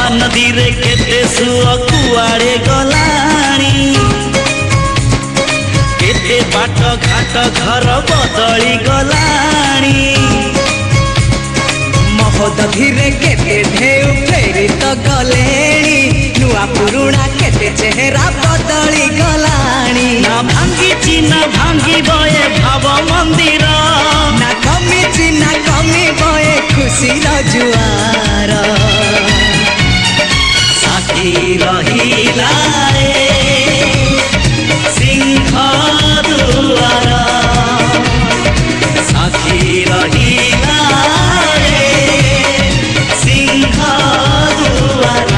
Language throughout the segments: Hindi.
महानदी रे केते सुअ कुआड़े गलाणी केते बाट घाट घर बदली गलाणी महोदधि रे केते ढेउ फेरी तो गलेणी नुआ पुरुणा केते चेहरा बदली गलाणी ना भांगी ना भांगी बये भाव मंदिर ना कमी बये खुशी जुआर साथी रहिला सिंह दुआर साथी रहिला सिंह दुआर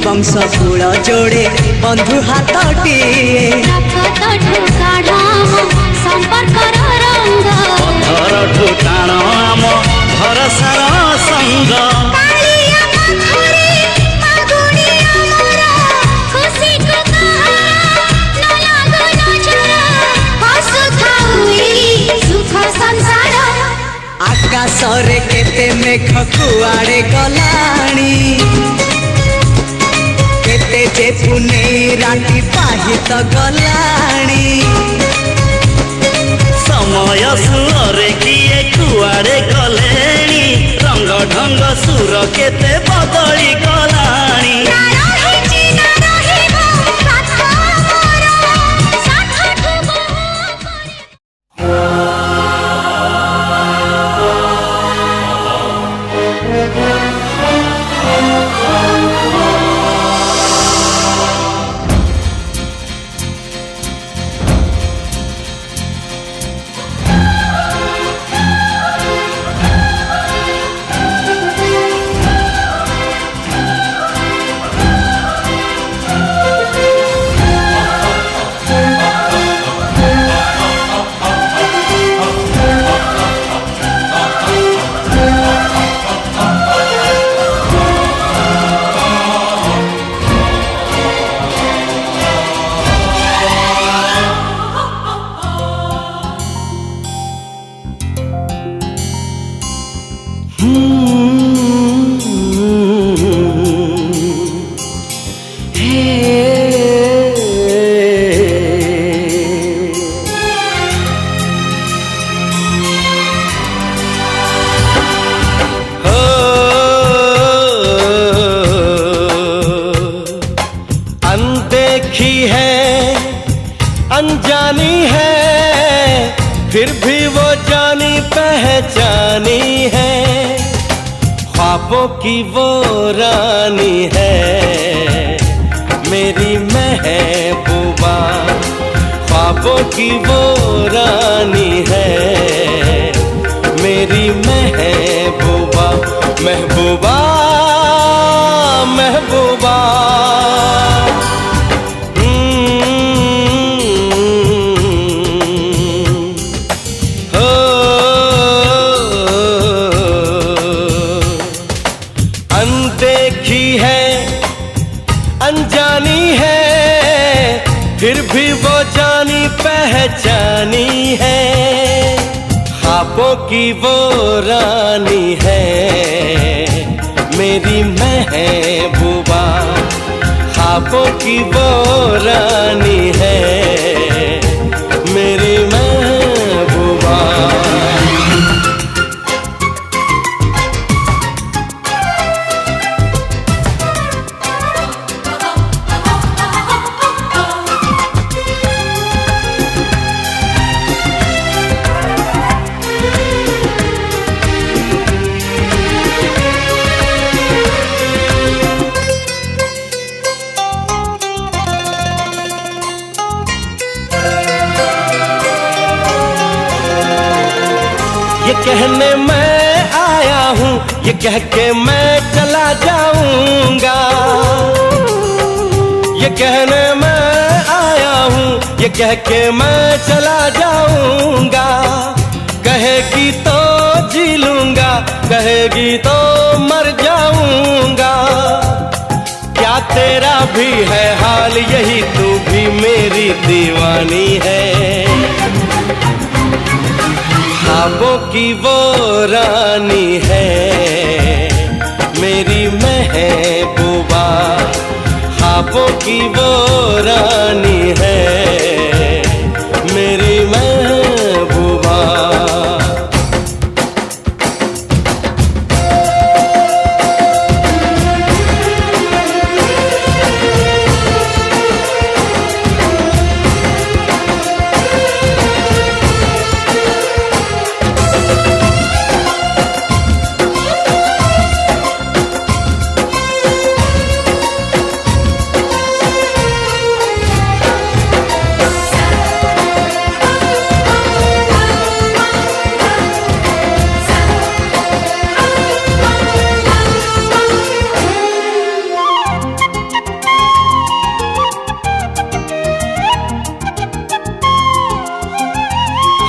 वंश कूल जोड़े बंधु हाथटी पत्थर टाण आम भरसार संग आकाश रे केते मेघ कुआड़े गलाणी केते जे पुने राती पाहित गलाणी समय सुरे किए कुआड़े गलेणी रंग ढंग सुर केते बदली गलाणी अनजानी है फिर भी वो जानी पहचानी है, ख्वाबों की वो रानी है मेरी महबूबा, ख्वाबों की वो रानी है मेरी महबूबा, महबूबा महबूबा। अनदेखी है अनजानी है फिर भी वो जानी पहचानी है, ख्वाबों की वो रानी है मेरी महबूबा। ख्वाबों की वो रानी है मेरी महबूबा। ये कहने मैं आया हूँ, ये कह के मैं चला जाऊंगा। ये कहने मैं आया हूँ, ये कह के मैं चला जाऊंगा। कहेगी तो जी लूंगा, कहेगी तो मर जाऊंगा। क्या तेरा भी है हाल यही, तू भी मेरी दीवानी है। ख्वाबों की वो रानी है मेरी महबूबा। ख्वाबों की वो रानी है मेरी महबूबा।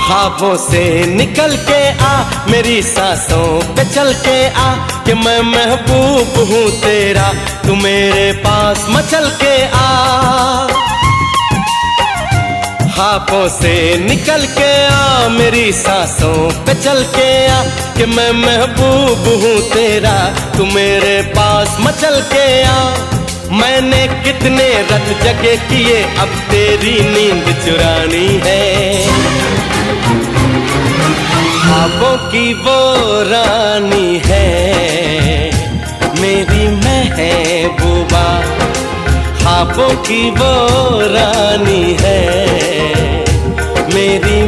ख्वाबों से निकल के आ, मेरी सांसों पे चल के आ, कि मैं महबूब हूँ तेरा, तू मेरे पास मचल के आ। ख्वाबों से निकल के आ, मेरी सांसों पे चल के आ, कि मैं महबूब हूँ तेरा, तू मेरे पास मचल के आ। मैंने कितने रत जगे किए, अब तेरी नींद चुरानी है। ख्वाबों की वो रानी है मेरी महबूबा। ख्वाबों की वो रानी है मेरी।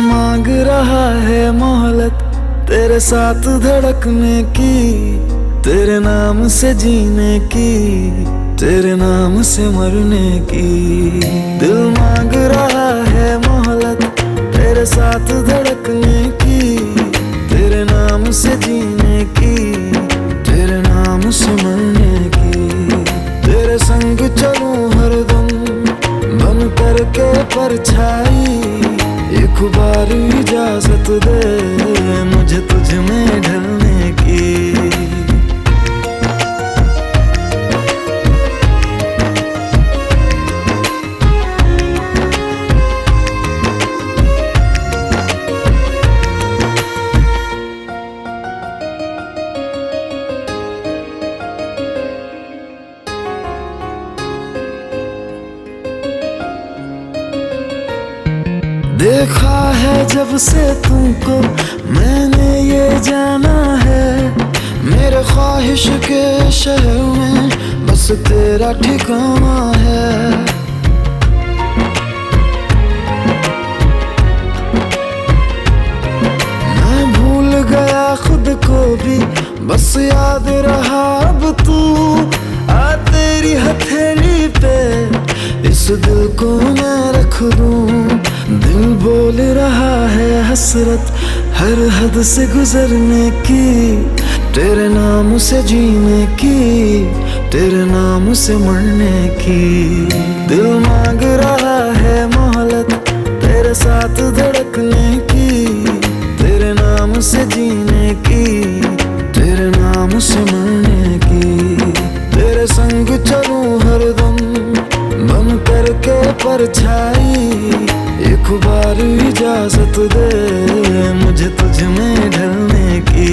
मांग रहा है मोहलत तेरे साथ धड़कने की, तेरे नाम से जीने की, तेरे नाम से मरने की। दिल मांग रहा है मोहलत तेरे साथ धड़कने की, तेरे नाम से जीने की, तेरे नाम से मरने की। तेरे संग चलूं हरदम बन करके परछाई, एक बार इजाजत दे मुझे तुझ में ढलने की। देखा है जब से तुमको मैंने ये जाना है, मेरे ख्वाहिश के शहर में बस तेरा ठिकाना है। मैं भूल गया खुद को भी, बस याद रहा अब तू। आ तेरी हथेली पे इस दिल को मैं रख दूं। दिल बोल रहा है हसरत हर हद से गुजरने की, तेरे नाम से जीने की, तेरे नाम से मरने की। दिल मांग रहा है मोहलत तेरे साथ धड़कने की, परछाई, एक बार इजाजत दे मुझे तुझ में ढलने की।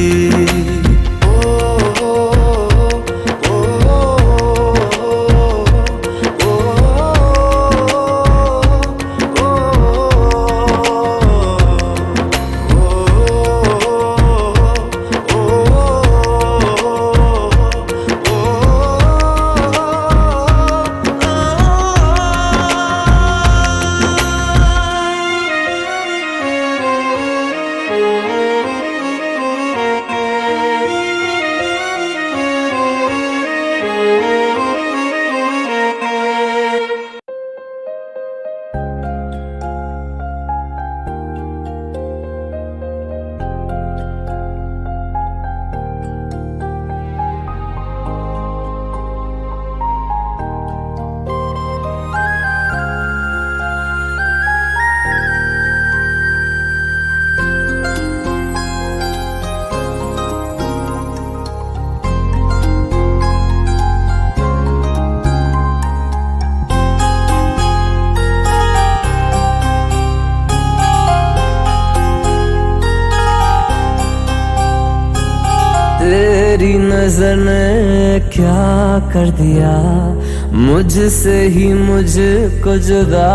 तेरी नजर ने क्या कर दिया, मुझसे ही मुझको जुदा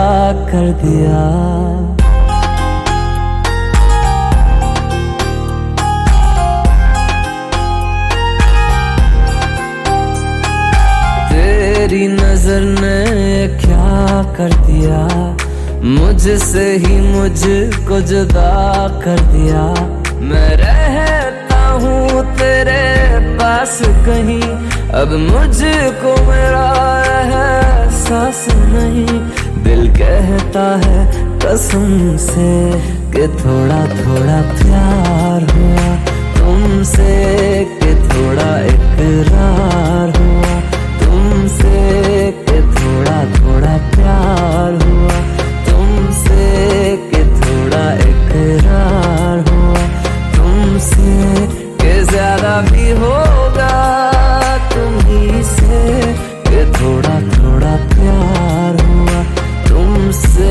कर दिया। तेरी नजर ने क्या कर दिया, मुझसे ही मुझको जुदा कर दिया। मैं रहता हूँ तेरे पास कहीं, अब मुझको मेरा एहसास नहीं। दिल कहता है कसम से कि थोड़ा थोड़ा प्यार हुआ तुमसे, कि थोड़ा इकरार हुआ तुमसे, कि थोड़ा थोड़ा प्यार हुआ तुमसे, कि थोड़ा इकरार हुआ तुमसे, कि ज्यादा भी होगा तुम्ही से, कि थोड़ा थोड़ा प्यार हुआ तुमसे।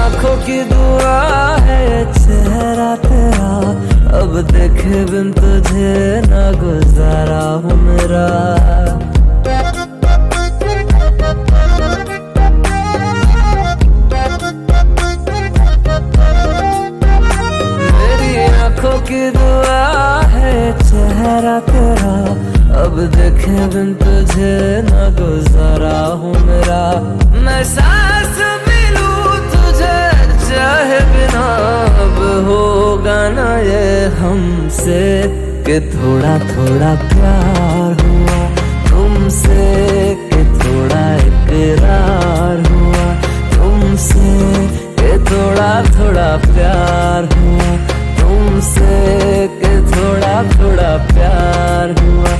आँखों की दुआ है चेहरा तेरा, अब देखे बिन तुझे ना गुजारा हूँ मेरा। मेरी आँखों की दुआ है चेहरा तेरा, अब देखे बिन तुझे ना गुजारा हूँ मेरा। मैं सांस चाहे बिना अब होगा ना ये हमसे, कि थोड़ा थोड़ा प्यार हुआ तुमसे, कि थोड़ा इकरार हुआ तुमसे, कि थोड़ा थोड़ा प्यार हुआ तुमसे, कि थोड़ा थोड़ा प्यार हुआ